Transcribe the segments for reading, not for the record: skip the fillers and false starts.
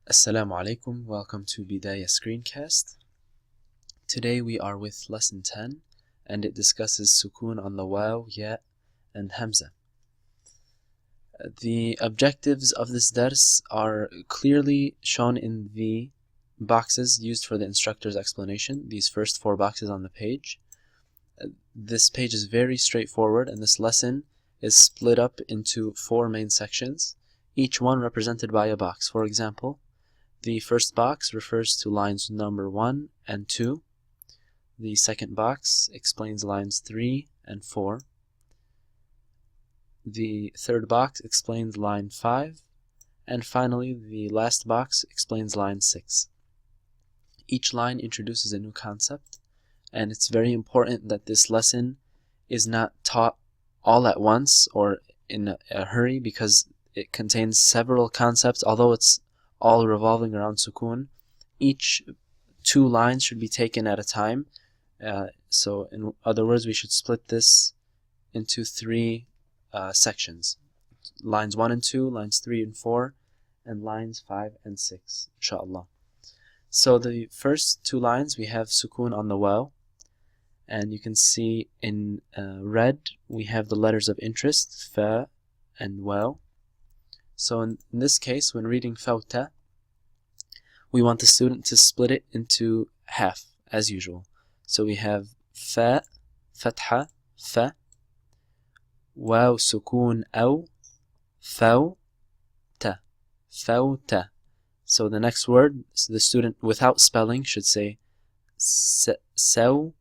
Assalamu alaikum, welcome to Bidaya Screencast. Today we are with lesson 10 and it discusses Sukoon on the Waw, Ya and Hamzah. The objectives of this dars are clearly shown in the boxes used for the instructor's explanation, these first 4 boxes on the page. This page is very straightforward and this lesson is split up into 4 main sections, each one represented by a box. For example, the first box refers to lines number 1 and 2. The second box explains lines 3 and 4. The third box explains line 5. And finally, the last box explains line 6. Each line introduces a new concept, and it's very important that this lesson is not taught all at once or in a hurry, because it contains several concepts. Although it's all revolving around Sukoon, each 2 lines should be taken at a time. So in other words, we should split this into 3 sections: lines 1 and 2, lines 3 and 4, and lines 5 and 6, inshallah. So the first 2 lines we have Sukoon on the Waw, and you can see in red we have the letters of interest, Fa and Waw. So in this case, when reading Fawta, we want the student to split it into half, as usual. So we have Fa, Fatha, Fa, Waw, Sukoon, Aw, Fawta, Fawta. So the next word, the student without spelling should say Sawta,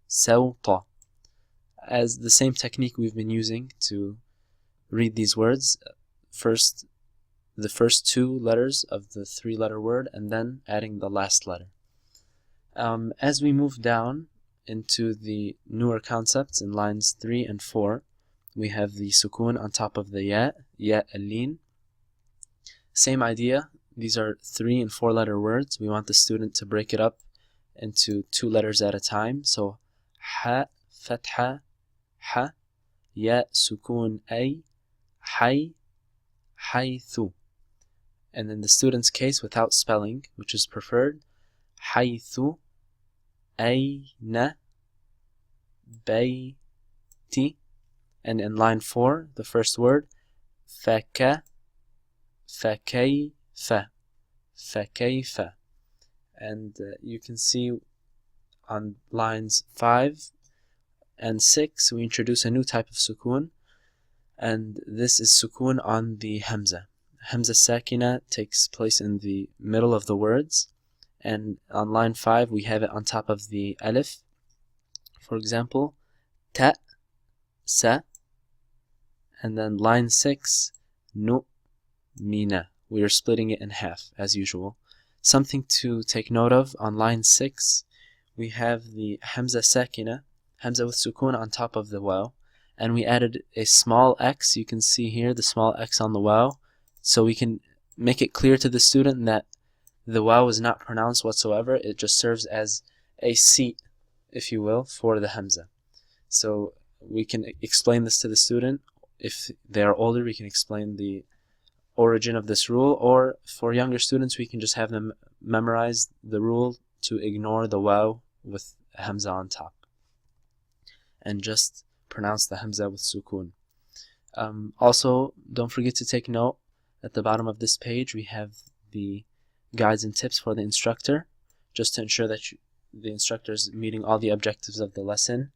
Sawta, as the same technique we've been using to read these words. First, the first 2 letters of the 3-letter word, and then adding the last letter. As we move down into the newer concepts in lines 3 and 4, we have the Sukoon on top of the Ya, Ya al-Lin. Same idea. These are 3 and 4-letter words. We want the student to break it up into 2 letters at a time. So Ha, Fatha, Ha, Ya, Sukoon, Ay, Hay, Haythu. And in the student's case, without spelling, which is preferred, Haythu, Ayna, Bayti. And in line 4, the first word, Faka, Fakayfa, Fakayfa. And you can see on lines 5 and 6, we introduce a new type of Sukoon, and this is Sukoon on the Hamzah. Hamzah Sakina takes place in the middle of the words, and on line 5 we have it on top of the Alif. For example, Ta, Sa, and then line 6, Nu, Mina. We are splitting it in half, as usual. Something to take note of: on line 6 we have the Hamzah Sakina, Hamzah with Sukoon on top of the Waw, and we added a small X. You can see here the small X on the Waw, so we can make it clear to the student that the Waw is not pronounced whatsoever. It just serves as a seat, if you will, for the Hamzah. So we can explain this to the student. If they are older, we can explain the origin of this rule, or for younger students, we can just have them memorize the rule to ignore the Waw with Hamzah on top and just pronounce the Hamzah with Sukoon. Also, don't forget to take note, at the bottom of this page we have the guides and tips for the instructor, just to ensure that the instructor is meeting all the objectives of the lesson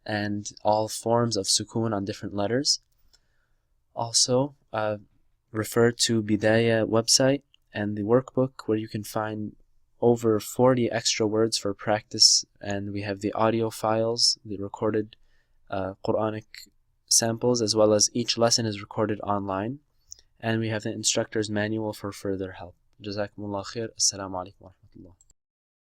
and all forms of Sukoon on different letters. Also, refer to Bidaya website and the workbook, where you can find over 40 extra words for practice, and we have the audio files, the recorded Quranic samples, as well as each lesson is recorded online, and we have the instructor's manual for further help. Jazakumullah khair. Assalamu alaikum wa rahmatullah.